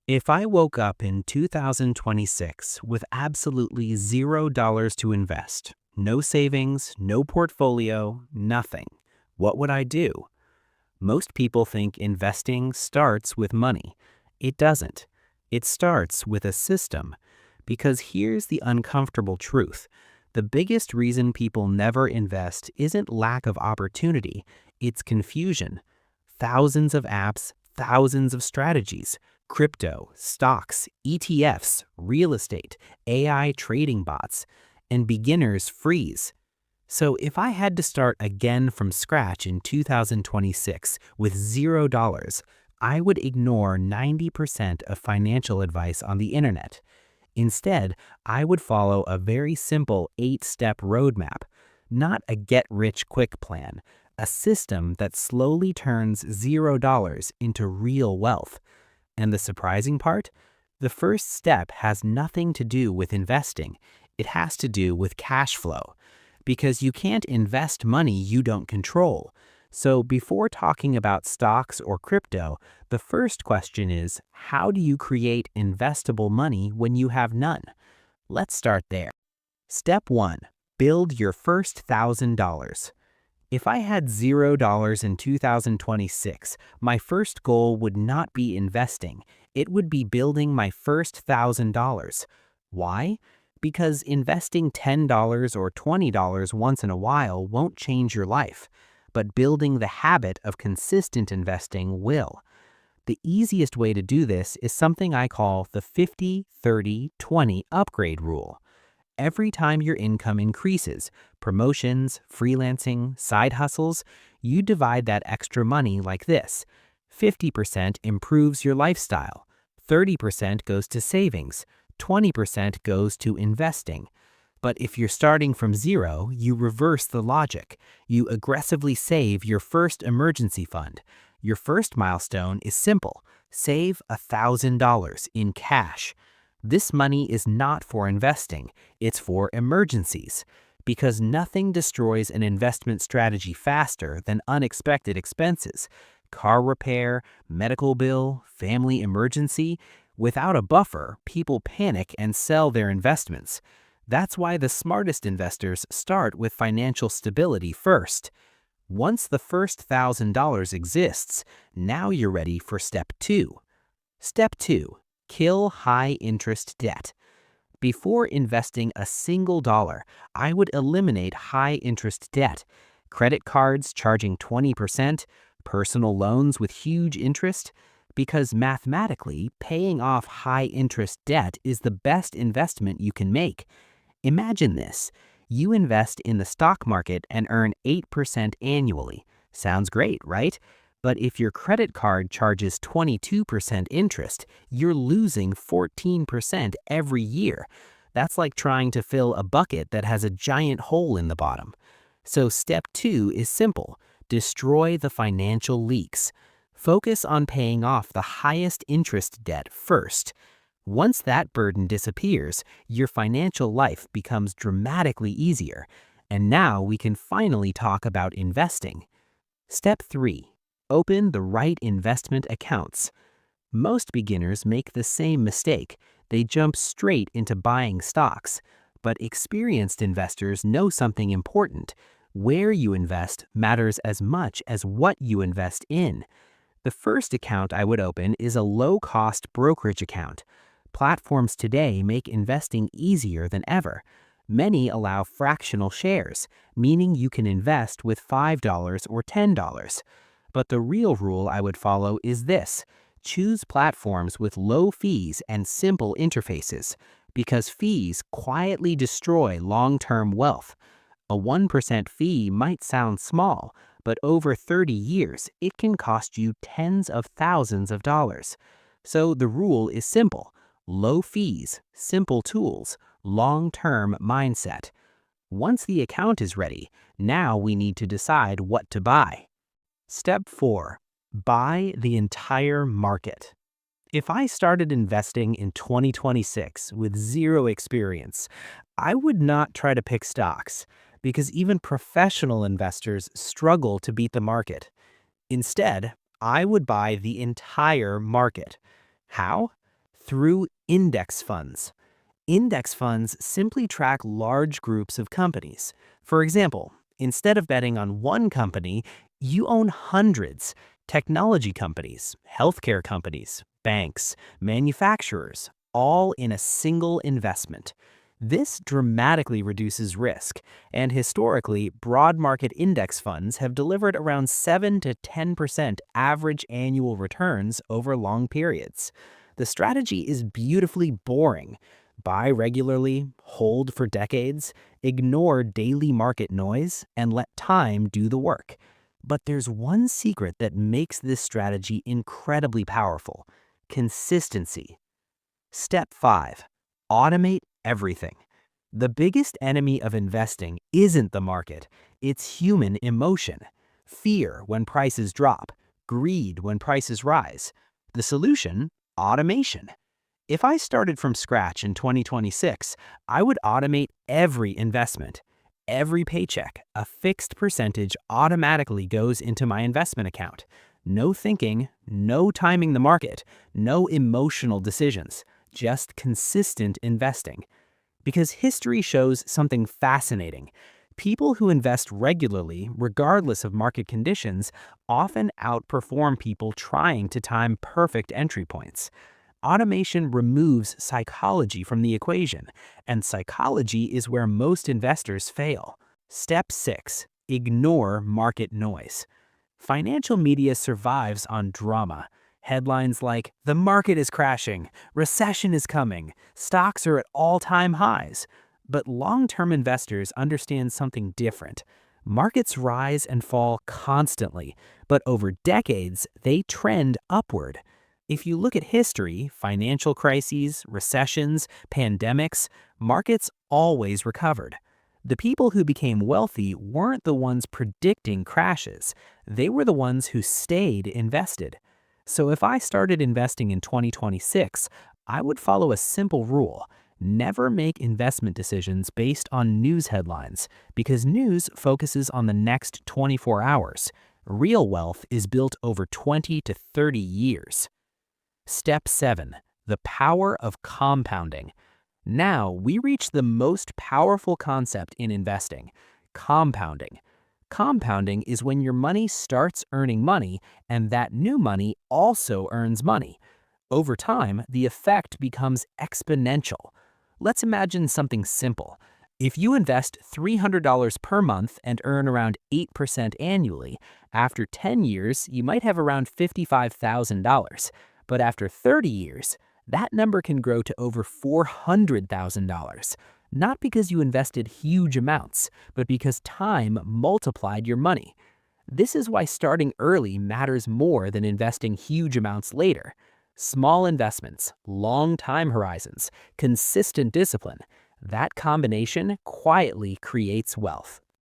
If I woke up in 2026 with absolutely $0 to invest, no savings, no portfolio, nothing, what would I do? Most people think investing starts with money. It doesn't. It starts with a system. Because here's the uncomfortable truth. The biggest reason people never invest isn't lack of opportunity, it's confusion. Thousands of apps, thousands of strategies, crypto, stocks, ETFs, real estate, AI trading bots, and beginners freeze. So if I had to start again from scratch in 2026 with $0, I would ignore 90% of financial advice on the internet. Instead, I would follow a very simple 8-step roadmap, not a get-rich-quick plan, a system that slowly turns $0 into real wealth. And the surprising part? The first step has nothing to do with investing. It has to do with cash flow. Because you can't invest money you don't control. So before talking about stocks or crypto, the first question is, how do you create investable money when you have none? Let's start there. Step 1. Build your first $1,000. If I had $0 in 2026, my first goal would not be investing. It would be building my first $1,000. Why? Because investing $10 or $20 once in a while won't change your life, but building the habit of consistent investing will. The easiest way to do this is something I call the 50-30-20 upgrade rule. Every time your income increases, promotions, freelancing, side hustles, you divide that extra money like this. 50% improves your lifestyle, 30% goes to savings, 20% goes to investing. But if you're starting from zero, you reverse the logic. You aggressively save your first emergency fund. Your first milestone is simple. Save $1,000 in cash. This money is not for investing, it's for emergencies. Because nothing destroys an investment strategy faster than unexpected expenses. Car repair, medical bill, family emergency. Without a buffer, people panic and sell their investments. That's why the smartest investors start with financial stability first. Once the first $1,000 exists, now you're ready for step 2. Step 2. Kill high-interest debt. Before investing a single dollar, I would eliminate high-interest debt. Credit cards charging 20%, personal loans with huge interest, because mathematically, paying off high-interest debt is the best investment you can make. Imagine this. You invest in the stock market and earn 8% annually. Sounds great, right? But if your credit card charges 22% interest, you're losing 14% every year. That's like trying to fill a bucket that has a giant hole in the bottom. So step 2 is simple. Destroy the financial leaks. Focus on paying off the highest interest debt first. Once that burden disappears, your financial life becomes dramatically easier. And now we can finally talk about investing. Step 3. Open the right investment accounts. Most beginners make the same mistake. They jump straight into buying stocks. But experienced investors know something important. Where you invest matters as much as what you invest in. The first account I would open is a low-cost brokerage account. Platforms today make investing easier than ever. Many allow fractional shares, meaning you can invest with $5 or $10. But the real rule I would follow is this. Choose platforms with low fees and simple interfaces, because fees quietly destroy long-term wealth. A 1% fee might sound small, but over 30 years, it can cost you tens of thousands of dollars. So the rule is simple. Low fees, simple tools, long-term mindset. Once the account is ready, now we need to decide what to buy. Step 4. Buy the entire market. If I started investing in 2026 with zero experience, I would not try to pick stocks, because even professional investors struggle to beat the market. Instead, I would buy the entire market. How? Through index funds. Index funds simply track large groups of companies. For example, instead of betting on one company, you own hundreds: technology companies, healthcare companies, banks, manufacturers, all in a single investment. This dramatically reduces risk, and historically, broad market index funds have delivered around 7 to 10% average annual returns over long periods. The strategy is beautifully boring. Buy regularly, hold for decades, ignore daily market noise, and let time do the work. But there's one secret that makes this strategy incredibly powerful: consistency. Step 5. Automate everything. The biggest enemy of investing isn't the market, it's human emotion. Fear when prices drop, greed when prices rise. The solution? Automation. If I started from scratch in 2026, I would automate every investment. Every paycheck, a fixed percentage automatically goes into my investment account. No thinking, no timing the market, no emotional decisions, just consistent investing. Because history shows something fascinating. People who invest regularly, regardless of market conditions, often outperform people trying to time perfect entry points. Automation removes psychology from the equation, and psychology is where most investors fail. Step 6. Ignore market noise. Financial media survives on drama. Headlines like, "The market is crashing," "Recession is coming," "Stocks are at all-time highs." But long-term investors understand something different. Markets rise and fall constantly, but over decades, they trend upward. If you look at history, financial crises, recessions, pandemics, markets always recovered. The people who became wealthy weren't the ones predicting crashes. They were the ones who stayed invested. So if I started investing in 2026, I would follow a simple rule: never make investment decisions based on news headlines, because news focuses on the next 24 hours. Real wealth is built over 20 to 30 years. Step 7. The power of compounding. Now we reach the most powerful concept in investing: compounding. Compounding is when your money starts earning money and that new money also earns money. Over time, the effect becomes exponential. Let's imagine something simple. If you invest $300 per month and earn around 8% annually, after 10 years, you might have around $55,000. But after 30 years, that number can grow to over $400,000. Not because you invested huge amounts, but because time multiplied your money. This is why starting early matters more than investing huge amounts later. Small investments, long time horizons, consistent discipline — that combination quietly creates wealth.